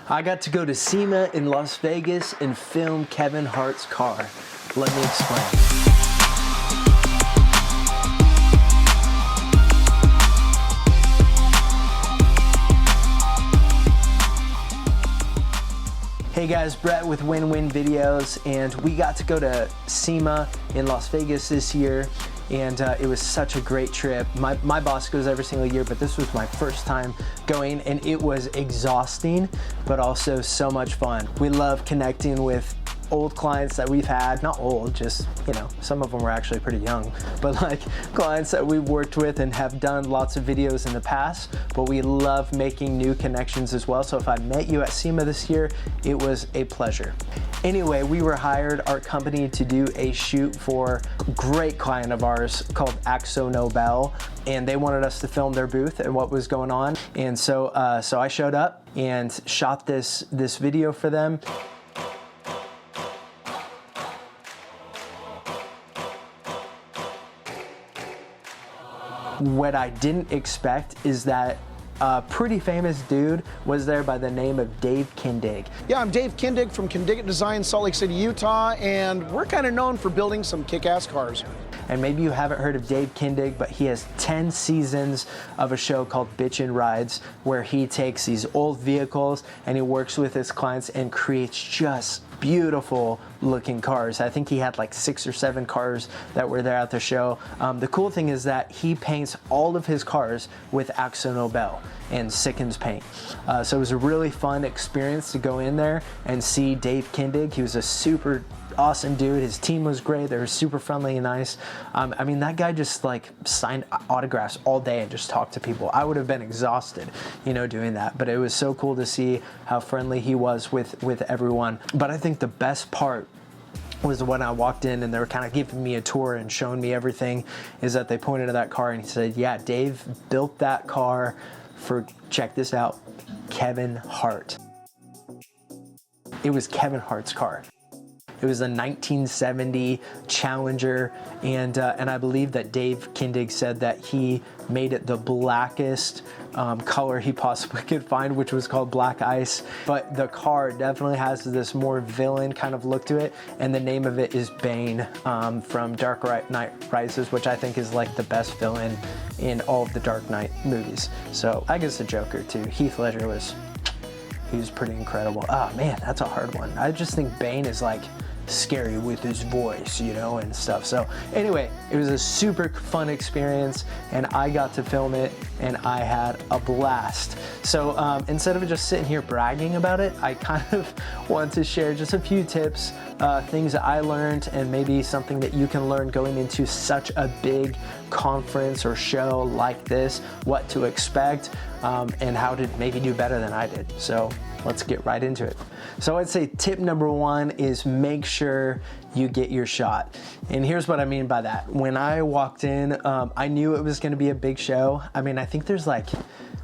I got to go to SEMA in Las Vegas and film Kevin Hart's car. Let me explain. Hey guys, Brett with Win-Win Videos, and we got to go to SEMA in Las Vegas this year, and it was such a great trip. My boss goes every single year, but this was my first time going, and it was exhausting, but also so much fun. We love connecting with old clients that we've had, not old, just, you know, some of them were actually pretty young, but like clients that we've worked with and have done lots of videos in the past, but we love making new connections as well. So if I met you at SEMA this year, it was a pleasure. Anyway, we were hired, our company, to do a shoot for a great client of ours called Automotive, and they wanted us to film their booth and what was going on. And so I showed up and shot this video for them. What I didn't expect is that a pretty famous dude was there by the name of Dave Kindig. Yeah, I'm Dave Kindig from Kindig Design, Salt Lake City, Utah, and we're kind of known for building some kick-ass cars. And maybe you haven't heard of Dave Kindig, but he has 10 seasons of a show called Bitchin' Rides, where he takes these old vehicles and he works with his clients and creates just beautiful looking cars. I think he had like 6 or 7 cars that were there at the show. The cool thing is that he paints all of his cars with Automotive and Sickens paint. So it was a really fun experience to go in there and see Dave Kindig. He was a super awesome dude. His team was great. They were super friendly and nice. I mean, that guy just like signed autographs all day and just talked to people. I would have been exhausted, you know, doing that, but it was so cool to see how friendly he was with everyone. But I think the best part was when I walked in and they were kind of giving me a tour and showing me everything, is that they pointed to that car and he said, yeah, Dave built that car for, check this out, Kevin Hart. It was Kevin Hart's car. It was a 1970 Challenger, and I believe that Dave Kindig said that he made it the blackest color he possibly could find, which was called black ice. But the car definitely has this more villain kind of look to it, and the name of it is Bane from Dark Knight Rises, which I think is like the best villain in all of the Dark Knight movies. So I guess the Joker too. Heath Ledger was pretty incredible. Oh man, that's a hard one. I just think Bane is like scary with his voice, you know, and stuff. So anyway, it was a super fun experience and I got to film it and I had a blast. So instead of just sitting here bragging about it, I kind of want to share just a few tips, things that I learned, and maybe something that you can learn going into such a big conference or show like this, what to expect, and how to maybe do better than I did. So let's get right into it. So I'd say tip number 1 is make sure you get your shot. And here's what I mean by that. When I walked in, I knew it was gonna be a big show. I mean, I think there's like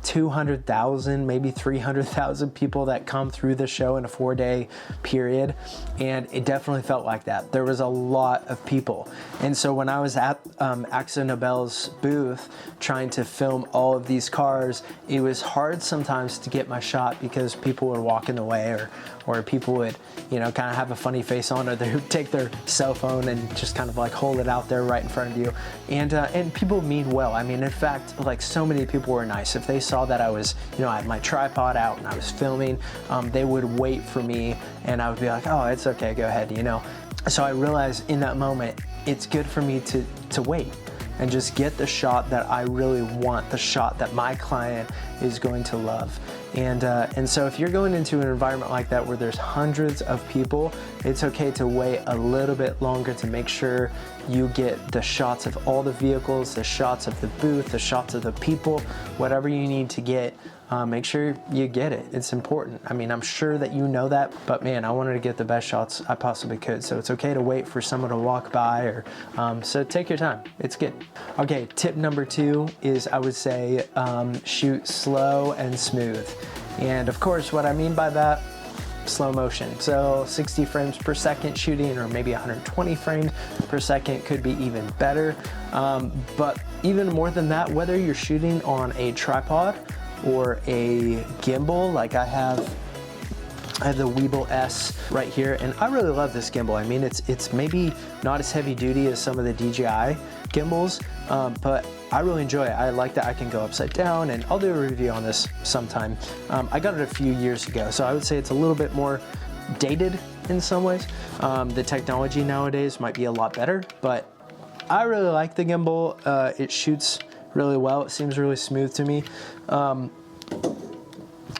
200,000, maybe 300,000 people that come through the show in a 4-day period, and it definitely felt like that. There was a lot of people, and so when I was at Automotive's booth trying to film all of these cars, it was hard sometimes to get my shot because people were walking away, or people would, you know, kind of have a funny face on, or they would take their cell phone and just kind of like hold it out there right in front of you. And people mean well. I mean, in fact, like so many people were nice. If they saw that I was, you know, I had my tripod out and I was filming, they would wait for me and I would be like, oh, it's okay, go ahead, you know. So I realized in that moment, it's good for me to wait and just get the shot that I really want, the shot that my client is going to love. And so if you're going into an environment like that where there's hundreds of people, it's okay to wait a little bit longer to make sure you get the shots of all the vehicles, the shots of the booth, the shots of the people, whatever you need to get. Make sure you get it. It's important. I mean, I'm sure that you know that, but man, I wanted to get the best shots I possibly could. So it's okay to wait for someone to walk by, or so take your time. It's good. Okay, tip number 2 is, I would say, shoot slow and smooth. And of course, what I mean by that, slow motion. So 60 frames per second shooting, or maybe 120 frames per second could be even better. But even more than that, whether you're shooting on a tripod or a gimbal like I have I have the Weeble S right here, and I really love this gimbal. I mean, it's maybe not as heavy duty as some of the DJI gimbals, but I really enjoy it. I like that I can go upside down, and I'll do a review on this sometime. I got it a few years ago, so I would say it's a little bit more dated in some ways. The technology nowadays might be a lot better, but I really like the gimbal. It shoots really well. It seems really smooth to me.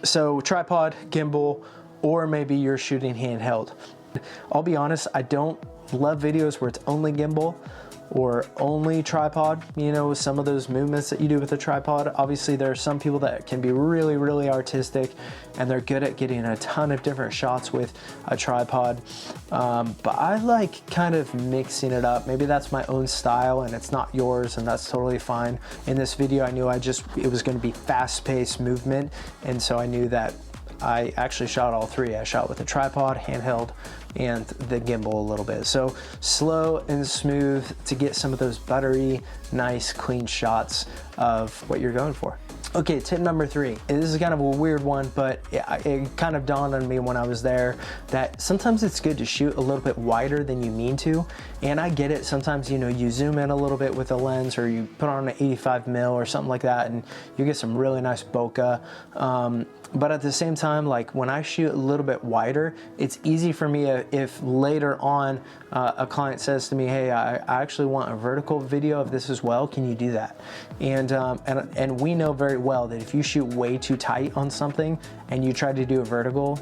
So tripod, gimbal, or maybe you're shooting handheld. I'll be honest, I don't love videos where it's only gimbal or only tripod, you know, with some of those movements that you do with a tripod. Obviously, there are some people that can be really, really artistic and they're good at getting a ton of different shots with a tripod. But I like kind of mixing it up. Maybe that's my own style and it's not yours, and that's totally fine. In this video, I knew it was gonna be fast-paced movement, and so I knew that I actually shot all three. I shot with a tripod, handheld, and the gimbal a little bit. So slow and smooth to get some of those buttery, nice, clean shots of what you're going for. Okay, tip number 3. This is kind of a weird one, but it kind of dawned on me when I was there that sometimes it's good to shoot a little bit wider than you mean to. And I get it. Sometimes, you know, you zoom in a little bit with a lens, or you put on an 85mm or something like that, and you get some really nice bokeh. But at the same time, like when I shoot a little bit wider, it's easy for me if later on a client says to me, hey, I actually want a vertical video of this as well. Can you do that? And we know very well that if you shoot way too tight on something and you try to do a vertical,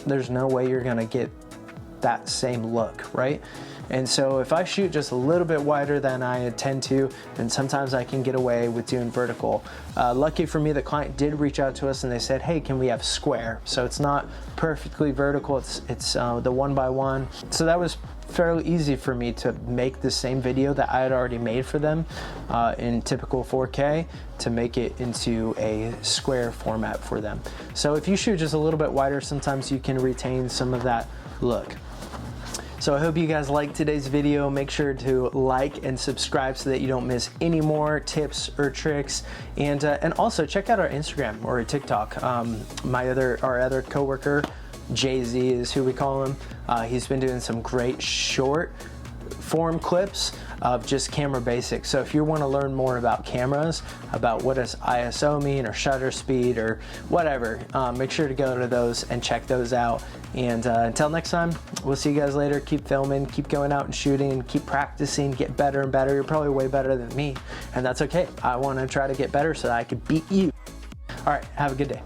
there's no way you're gonna get that same look, right? And so if I shoot just a little bit wider than I intend to, then sometimes I can get away with doing vertical. Lucky for me, the client did reach out to us and they said, hey, can we have square? So it's not perfectly vertical, it's the 1x1. So that was fairly easy for me to make the same video that I had already made for them in typical 4K to make it into a square format for them. So if you shoot just a little bit wider, sometimes you can retain some of that look. So I hope you guys liked today's video. Make sure to like and subscribe so that you don't miss any more tips or tricks. And also check out our Instagram or TikTok. Our other coworker, Jay-Z is who we call him. He's been doing some great short form clips of just camera basics. So if you want to learn more about cameras, about what does ISO mean or shutter speed or whatever, make sure to go to those and check those out. And until next time, we'll see you guys later. Keep filming, keep going out and shooting, keep practicing, get better and better. You're probably way better than me, and that's okay. I want to try to get better so that I could beat you. All right, have a good day.